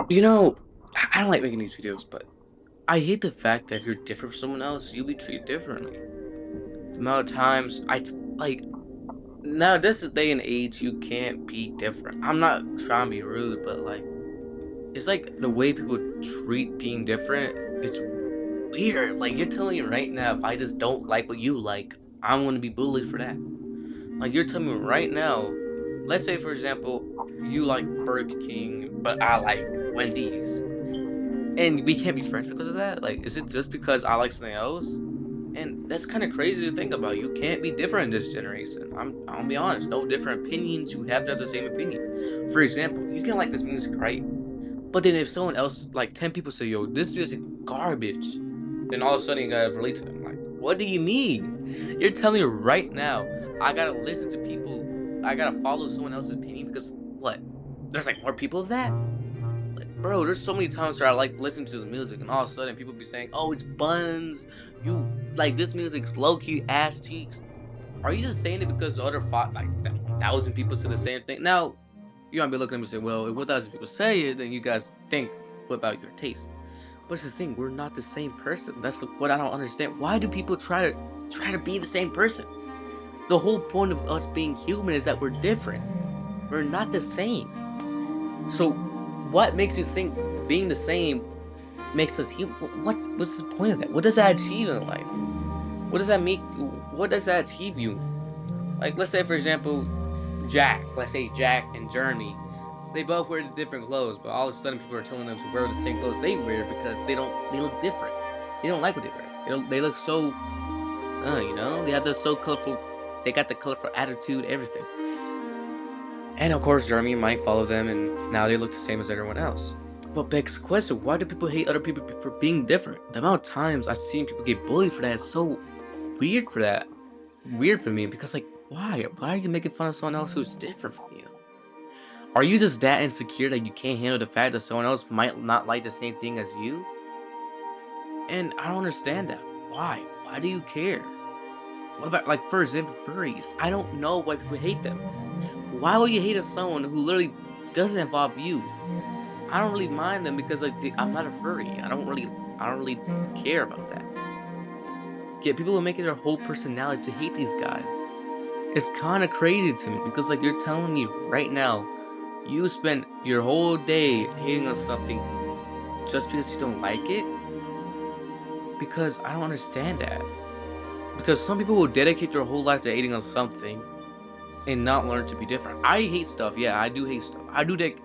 You know, I don't like making these videos, but I hate the fact that if you're different from someone else, you'll be treated differently. The amount of times like now this is day and age you can't be different. I'm not trying to be rude, but like it's like the way people treat being different. It's weird. Like you're telling me right now, if I just don't like what you like, I'm gonna be bullied for that. Like you're telling me right now. Let's say for example, you like Burger King, but I like Wendy's. And we can't be friends because of that? Like, is it just because I like something else? And that's kind of crazy to think about. You can't be different in this generation. I'm gonna be honest. No different opinions. You have to have the same opinion. For example, you can like this music, right? But then if someone else, like 10 people say, "Yo, this music garbage," then all of a sudden you gotta relate to them. Like, what do you mean? You're telling me right now I gotta listen to people. I gotta follow someone else's opinion because what? There's like more people of that. Like, bro, there's so many times where I like listening to the music, and all of a sudden people be saying, "Oh, it's buns. You like this music's low key ass cheeks." Are you just saying it because the other like 1,000 people say the same thing? Now, you might be looking at me and say, "Well, if 1,000 people say it, then you guys think what about your taste?" But it's the thing, we're not the same person. That's what I don't understand. Why do people try to be the same person? The whole point of us being human is that we're different. We're not the same. So, what makes you think being the same makes us human? What's the point of that? What does that achieve in life? What does that make? What does that achieve you? Like, let's say for example, Jack. Let's say Jack and Journey. They both wear different clothes, but all of a sudden people are telling them to wear the same clothes they wear because they don't. They look different. They don't like what they wear. They look so. They have the so colorful. They got the colorful attitude, everything. And of course, Jeremy might follow them, and now they look the same as everyone else. But begs the question: why do people hate other people for being different? The amount of times I've seen people get bullied for that is so weird for that. Weird for me because like, why? Why are you making fun of someone else who's different from you? Are you just that insecure that you can't handle the fact that someone else might not like the same thing as you? And I don't understand that. Why? Why do you care? What about like for example furries? I don't know why people hate them. Why would you hate someone who literally doesn't involve you? I don't really mind them because like I'm not a furry. I don't really care about that. Yet people will make it their whole personality to hate these guys. It's kind of crazy to me because like you're telling me right now, you spend your whole day hating on something just because you don't like it. Because I don't understand that. Because some people will dedicate their whole life to hating on something and not learn to be different. I hate stuff. Yeah, I do hate stuff. I do that.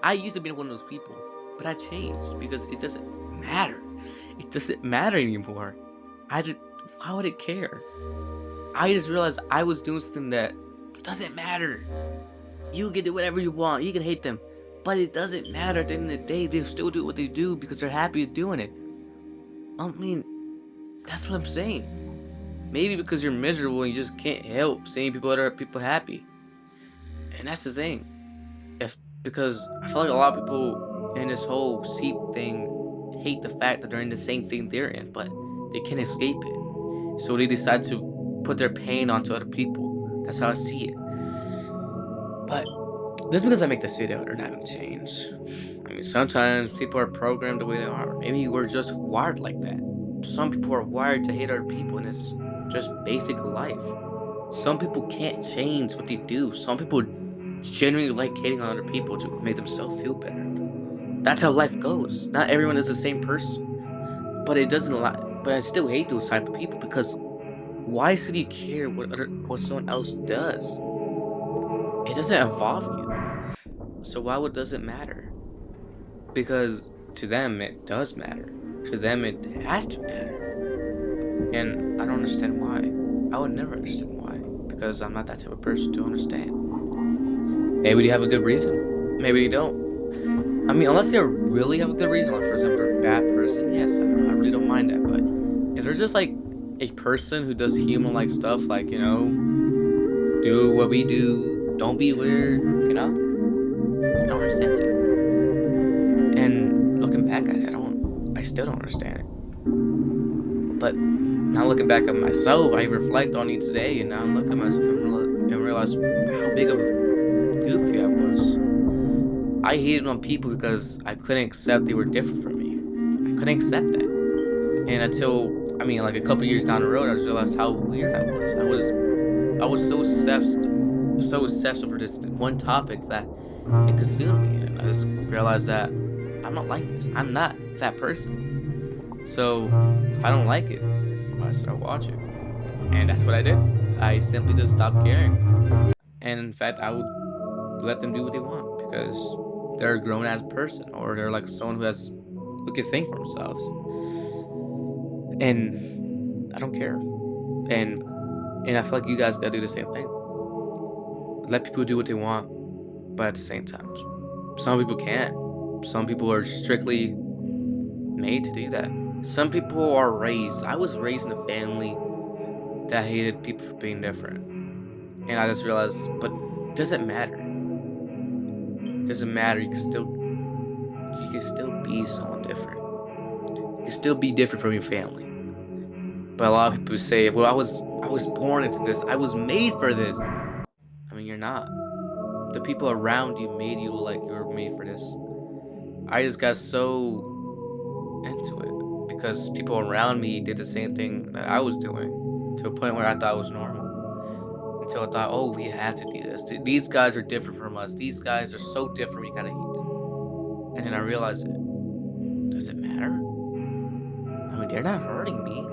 I used to be one of those people, but I changed because it doesn't matter. It doesn't matter anymore. I just, why would it care? I just realized I was doing something that doesn't matter. You can do whatever you want. You can hate them, but it doesn't matter. At the end of the day, they still do what they do because they're happy doing it. I mean, that's what I'm saying. Maybe because you're miserable and you just can't help seeing other people happy. And that's the thing. If because I feel like a lot of people in this whole sheep thing hate the fact that they're in the same thing they're in, but they can't escape it. So they decide to put their pain onto other people. That's how I see it. But just because I make this video, they're not gonna change. I mean, sometimes people are programmed the way they are. Maybe we're just wired like that. Some people are wired to hate other people, and it's just basic life. Some people can't change what they do. Some people genuinely like hating on other people to make themselves feel better. That's how life goes. Not everyone is the same person. But it doesn't lie. But I still hate those type of people because why should you care what someone else does? It doesn't involve you. So does it matter? Because to them it does matter. To them it has to matter. And I don't understand why. I would never understand why. Because I'm not that type of person to understand. Maybe they have a good reason. Maybe they don't. I mean, unless they really have a good reason, like for example, they're a bad person, yes, I really don't mind that. But if they're just like a person who does human-like stuff, like do what we do, don't be weird, I don't understand that. And looking back at it, I still don't understand it. But now looking back at myself, I reflect on each day, and now I look at myself and realize how big of a goofy I was. I hated on people because I couldn't accept they were different from me. I couldn't accept that. And until I mean, like a couple years down the road, I just realized how weird that was. I was so obsessed over this one topic that it consumed me, and I just realized that I'm not like this. I'm not that person. So if I don't like it, why should I watch it? And that's what I did. I simply just stopped caring. And in fact, I would let them do what they want because they're a grown as person or they're like someone who can think for themselves. And I don't care. And and I feel like you guys gotta do the same thing. Let people do what they want, but at the same time, some people can't. Some people are strictly made to do that. Some people are raised. I was raised in a family that hated people for being different. And I just realized, but doesn't matter. Doesn't matter. You can still be someone different. You can still be different from your family. But a lot of people say, "Well, I was born into this. I was made for this." I mean, you're not. The people around you made you look like you were made for this. I just got so into it because people around me did the same thing that I was doing to a point where I thought it was normal. Until I thought, "Oh, we have to do this. These guys are different from us. These guys are so different. We gotta hate them." And then I realized, does it matter? I mean, they're not hurting me.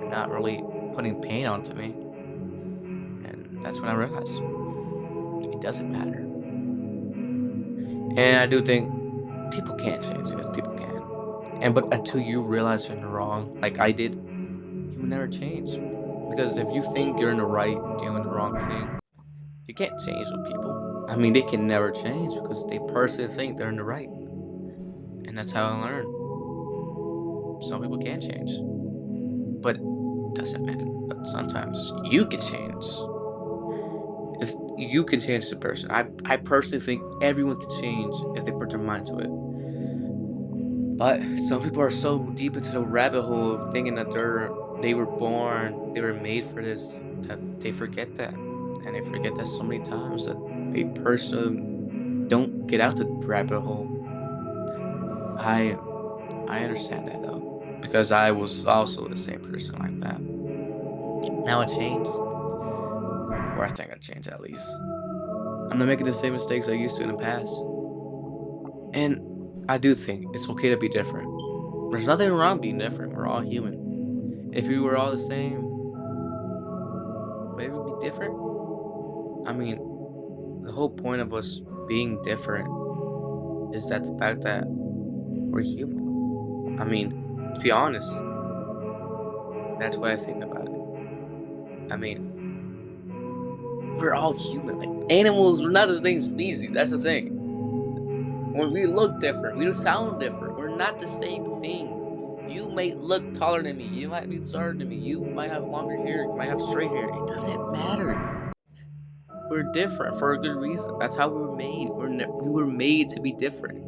They're not really putting pain onto me. And that's when I realized it doesn't matter. And I do think people can't change this. People can. And but until you realize you're in the wrong, like I did, you will never change. Because if you think you're in the right, doing the wrong thing, you can't change with people. I mean, they can never change because they personally think they're in the right. And that's how I learned. Some people can change, but it doesn't matter. But sometimes you can change. If you can change the person, I personally think everyone can change if they put their mind to it. But some people are so deep into the rabbit hole of thinking that they were born, they were made for this, that they forget that. And they forget that so many times that they personally don't get out the rabbit hole. I I understand that though. Because I was also the same person like that. Now I changed. Or I think I changed at least. I'm not making the same mistakes I used to in the past. And I do think it's okay to be different. There's nothing wrong being different. We're all human. If we were all the same, would it be different? I mean, the whole point of us being different is that the fact that we're human. I mean, to be honest, that's what I think about it. I mean, we're all human. Like animals, we're not the same species. That's the thing. When we look different, we sound different. We're not the same thing. You may look taller than me. You might be shorter than me. You might have longer hair. You might have straight hair. It doesn't matter. We're different for a good reason. That's how we were made. We were made to be different.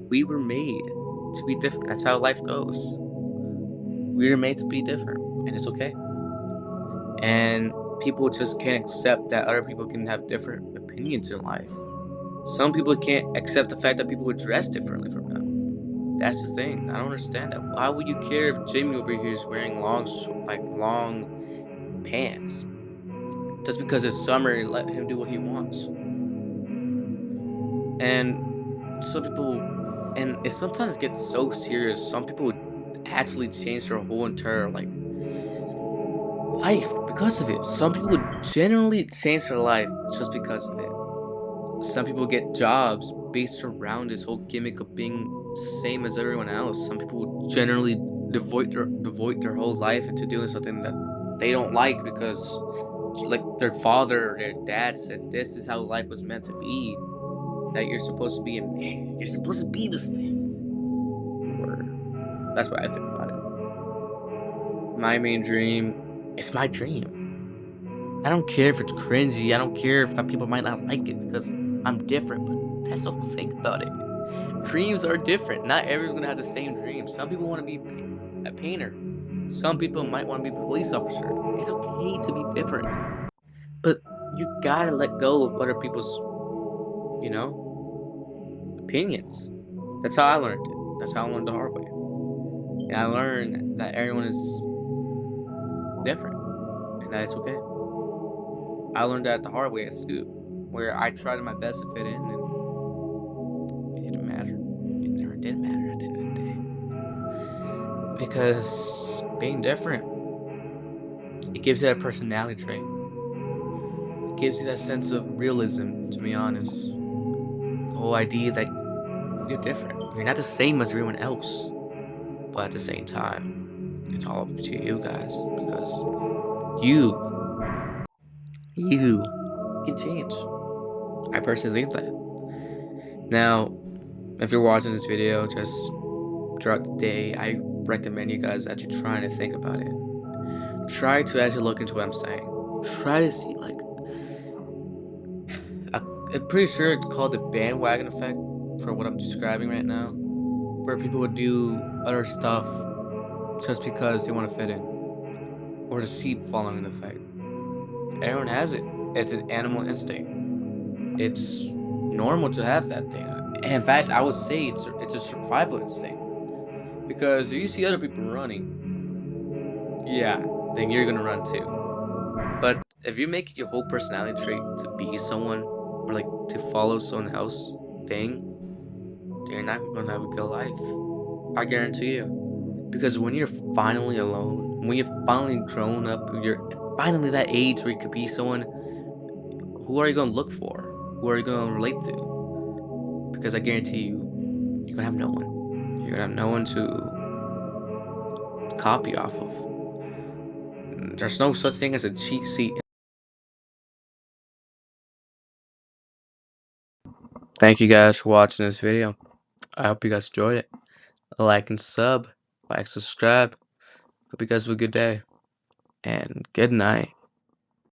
We were made to be different. That's how life goes. We were made to be different, and it's okay. And people just can't accept that other people can have different opinions in life. Some people can't accept the fact that people would dress differently from them. That's the thing. I don't understand that. Why would you care if Jimmy over here is wearing long pants? Just because it's summer, let him do what he wants. And some people, and it sometimes gets so serious. Some people would actually change their whole entire life because of it. Some people would generally change their life just because of it. Some people get jobs based around this whole gimmick of being same as everyone else. Some people generally devote their whole life into doing something that they don't like because like their father or their dad said this is how life was meant to be. That you're supposed to be a man. You're supposed to be this thing. Or that's what I think about it. My main dream is my dream. I don't care if it's cringy. I don't care if that people might not like it because I'm different, but that's the whole thing about it. Dreams are different. Not everyone's gonna have the same dreams. Some people want to be a painter. Some people might want to be a police officer. It's okay to be different, but you gotta let go of other people's, you know. opinions. That's how I learned it. That's how I learned the hard way. And I learned that everyone is different, and that it's okay. I learned that the hard way as too, where I tried my best to fit in, and it didn't matter. It never did matter at the end of the day. Because being different, it gives you that personality trait. It gives you that sense of realism, to be honest. The whole idea that you're different. You're not the same as everyone else. But at the same time, it's all up to you guys. Because you, you can change. I personally think that. Now, if you're watching this video, just throughout the day, I recommend you guys actually trying to think about it. Try to actually look into what I'm saying. Try to see, like, I, I'm pretty sure it's called the bandwagon effect for what I'm describing right now, where people would do other stuff just because they want to fit in, or the sheep following effect. Everyone has it. It's an animal instinct. It's normal to have that thing. In fact, I would say it's a survival instinct because if you see other people running, yeah, then you're gonna run too. But if you make it your whole personality trait to be someone or like to follow someone else thing, then you're not gonna have a good life. I guarantee you. Because when you're finally alone, when you're finally grown up, you're finally that age where you could be someone, who are you gonna look for? Who are you gonna relate to? Because I guarantee you, you're gonna have no one. You're gonna have no one to copy off of. There's no such thing as a cheat sheet. Thank you guys for watching this video. I hope you guys enjoyed it. Like and sub, like, subscribe. Hope you guys have a good day and good night.